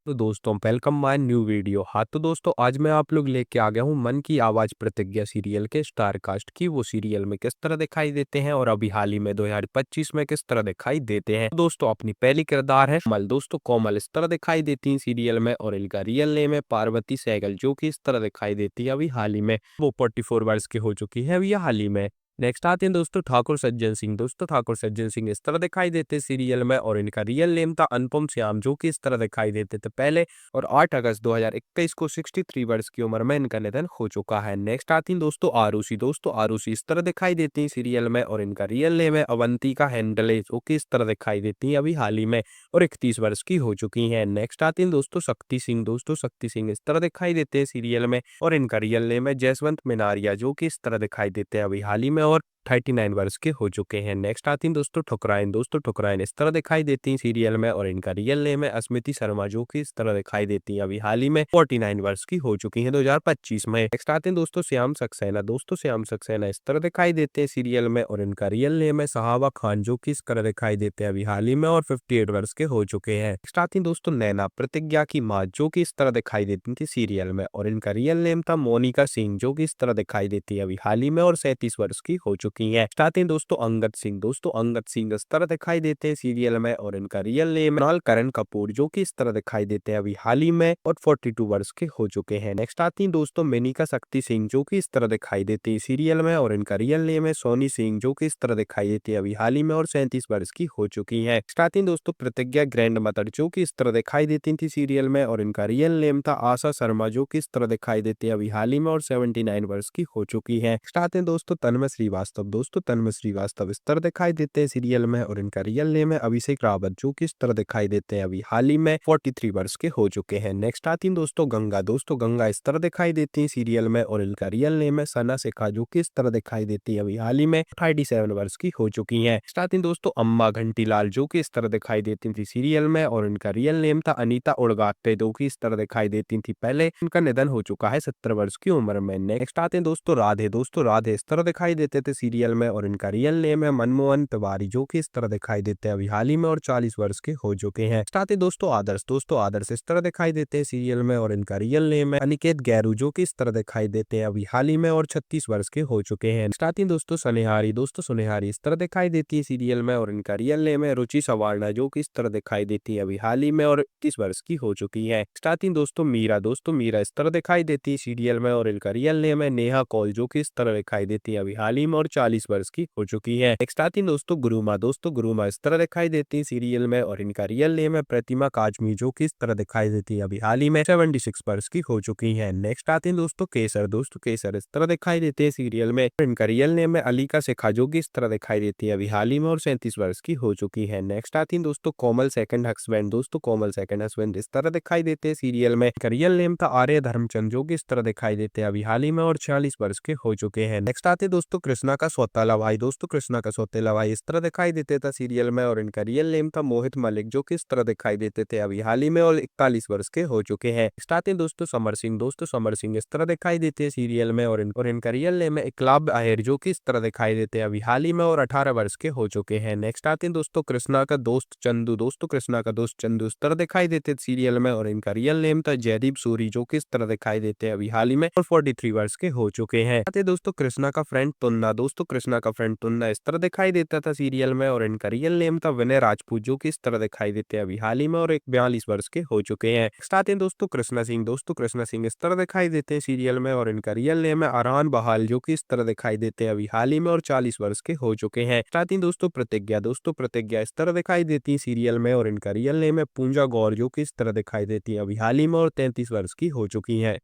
तो दोस्तों welcome my new video. हाँ तो दोस्तों आज मैं आप लोग लेके आ गया हूँ मन की आवाज प्रतिज्ञा सीरियल के स्टार कास्ट की वो सीरियल में किस तरह दिखाई देते हैं और अभी हाल ही में 2025 में किस तरह दिखाई देते हैं। दोस्तों अपनी पहली किरदार है कोमल। दोस्तों कोमल इस तरह दिखाई देती है सीरियल में और इनका रियल नेम है पार्वती सहगल जो कि इस तरह दिखाई देती है अभी हाल ही में। वो 44 वर्ष की हो चुकी है अभी हाल ही में। नेक्स्ट आते हैं दोस्तों ठाकुर सज्जन सिंह। दोस्तों ठाकुर सज्जन सिंह इस तरह दिखाई देते सीरियल में और इनका रियल नेम था अनुपम श्याम जो कि इस तरह दिखाई देते थे पहले। और 8 अगस्त 2021 को 63 वर्ष की उम्र में इनका निधन हो चुका है। नेक्स्ट आती हैं दोस्तों आरुषि। दोस्तों आरुषि इस तरह दिखाई देती हैं सीरियल में और इनका रियल नेम है अवंतिका हैंडले जो कि इस तरह दिखाई देती हैं अभी हाल ही में और 31 वर्ष की हो चुकी हैं। नेक्स्ट आती हैं दोस्तों शक्ति सिंह। दोस्तों शक्ति सिंह इस तरह दिखाई देते हैं सीरियल में और इनका रियल नेम है जयवंत मिनारिया जो कि इस तरह दिखाई देते हैं अभी हाल ही में और 39 वर्ष के हो चुके हैं। नेक्स्ट आती हैं दोस्तों ठुकराइन। दोस्तों ठुकराइन इस तरह दिखाई देती हैं सीरियल में और इनका रियल नेम है अस्मिति शर्मा जो कि इस तरह दिखाई देती हैं अभी हाल ही में 49 वर्ष की हो चुकी हैं 2025 में। नेक्स्ट आते हैं दोस्तों श्याम सक्सेना। दोस्तों श्याम सक्सेना इस तरह दिखाई देते हैं सीरियल में और इनका रियल नेम है सहाबा खान जो कि इस तरह दिखाई देते हैं अभी हाल ही में और 58 वर्ष के हो चुके हैं। नेक्स्ट आती हैं दोस्तों नैना प्रतिज्ञा की माँ जो कि इस तरह दिखाई देती थी सीरियल में और इनका रियल नेम था मोनिका सिंह जो कि इस तरह दिखाई देती है अभी हाल ही में और 37 वर्ष की हो चुकी हैं। नेक्स्ट आते हैं दोस्तों अंगद सिंह। दोस्तों अंगद सिंह इस तरह दिखाई देते हैं सीरियल में और इनका रियल नेम मृणाल करण कपूर जो कि इस तरह दिखाई देते हैं अभी हाल ही में और 42 वर्ष के हो चुके हैं। नेक्स्ट आती हैं दोस्तों मेनिका शक्ति सिंह जो कि इस तरह दिखाई देती है सीरियल में और इनका रियल नेम है सोनी सिंह जो कि इस तरह दिखाई देती है अभी हाल ही में और 37 वर्ष की हो चुकी है। नेक्स्ट आती हैं दोस्तों प्रतिज्ञा ग्रैंड मदर जो कि इस तरह दिखाई देती थी सीरियल में और इनका रियल नेम था आशा शर्मा जो कि इस तरह दिखाई देती है अभी हाल ही में और 79 वर्ष की हो चुकी है। नेक्स्ट आते हैं दोस्तों तन्मय श्रीवास्तव। दोस्तों तन्मय श्रीवास्तव इस तरह दिखाई देते हैं सीरियल में और इनका रियल नेम है अभिषेक रावत जो कि इस तरह दिखाई देते हैं अभी हाल ही में 43 वर्ष के हो चुके हैं। नेक्स्ट आती हैं दोस्तों गंगा। दोस्तों गंगा इस तरह दिखाई देती है सीरियल में और इनका रियल नेम है सना शेखा जो कि इस तरह दिखाई देती है अभी हाल ही में 37 वर्ष की हो चुकी है। नेक्स्ट आती हैं दोस्तों अम्मा घंटीलाल जो कि इस तरह दिखाई देती थी सीरियल में और इनका रियल नेम था अनीता उड़गाते जो कि इस तरह दिखाई देती थी पहले। इनका निधन हो चुका है 70 वर्ष की उम्र में। नेक्स्ट आते हैं दोस्तों राधे। दोस्तों राधे इस तरह दिखाई देते थे सीरियल में और इनका रियल नेम है मनमोहन तिवारी जो कि इस तरह दिखाई देते हैं अभी हाल ही में और 40 वर्ष के हो चुके हैं। नेक्स्ट आते हैं दोस्तों आदर्श। दोस्तों आदर्श इस तरह दिखाई देते हैं सीरियल में और इनका रियल नेम है अनिकेत गैरू जो कि इस तरह दिखाई देते हैं अभी हाल ही में और 36 वर्ष के हो चुके हैं। नेक्स्ट आती हैं दोस्तों सुनेहारी। दोस्तों सुनेहारी इस तरह दिखाई देती है सीरियल में और इनका रियल नेम है रुचि सवारना जो कि इस तरह दिखाई देती है अभी हाल ही में और 31 वर्ष की हो चुकी है। नेक्स्ट आती हैं दोस्तों मीरा। दोस्तों मीरा इस तरह दिखाई देती है सीरियल में और इनका रियल नेम है नेहा कौल जो कि इस तरह दिखाई देती है अभी हाल ही में और 40 वर्ष की हो चुकी है। नेक्स्ट आती हैं दोस्तों गुरुमा। दोस्तों गुरुमा इस तरह दिखाई देती है सीरियल में और इनका रियल नेम है प्रतिमा काजमी जो कि इस तरह दिखाई देती है अभी हाल ही में 76 वर्ष की हो चुकी है। नेक्स्ट आते हैं दोस्तों केसर। दोस्तों केसर इस तरह दिखाई देते हैं सीरियल में इनका रियल नेम है अलीका शेखा जो कि इस तरह दिखाई देती है अभी हाल ही में और 37 वर्ष की हो चुकी है। नेक्स्ट आती हैं दोस्तों कोमल सेकंड हस्बैंड। दोस्तों कोमल सेकंड हस्बैंड इस तरह दिखाई देते हैं सीरियल में इनका रियल नेम था आर्य धर्मचंद जो कि इस तरह दिखाई देते हैं अभी हाल ही में और 46 वर्ष के हो चुके हैं। नेक्स्ट आते दोस्तों कृष्णा का सौतेला भाई। दोस्तों कृष्णा का सौतेला भाई इस तरह दिखाई देते थे सीरियल में और इनका रियल नेम था मोहित मलिक जो कि इस तरह दिखाई देते थे अभी हाल ही में और 41 वर्ष के हो चुके हैं। नेक्स्ट आते हैं दोस्तों समर सिंह। दोस्तों समर सिंह इस तरह दिखाई देते हैं सीरियल में और इनका रियल नेम है इकलाब आहेर जो कि इस तरह दिखाई देते हैं अभी हाल ही में और 18 वर्ष के हो चुके हैं। नेक्स्ट आते हैं दोस्तों कृष्णा का दोस्त चंदू। दोस्तों कृष्णा का दोस्त चंदू इस तरह दिखाई देते सीरियल में और इनका रियल नेम था जयदीप सूरी जो कि इस तरह दिखाई देते हैं अभी हाल ही में और 43 वर्ष के हो चुके हैं। आते दोस्तों कृष्णा का फ्रेंड तुन्ना। दोस्तों कृष्णा का फ्रेंड तुन्ना इस तरह दिखाई देता था सीरियल में और इनका रियल नेम था विनय राजपूत जो कि इस तरह दिखाई देते हैं अभी हाल ही में और 42 वर्ष के हो चुके हैं। नेक्स्ट आते हैं दोस्तों कृष्णा सिंह। दोस्तों कृष्णा सिंह इस तरह दिखाई देते हैं सीरियल में और इनका रियल नेम है अरहान बहाल जो कि इस तरह दिखाई देते हैं अभी हाल ही में और 40 वर्ष के हो चुके हैं। आती हैं दोस्तों प्रतिज्ञा। दोस्तों प्रतिज्ञा इस तरह दिखाई देती है सीरियल में और इनका रियल नेम है पूंजा गौर जो कि इस तरह दिखाई देती है अभी हाल ही में और 33 वर्ष की हो चुकी है।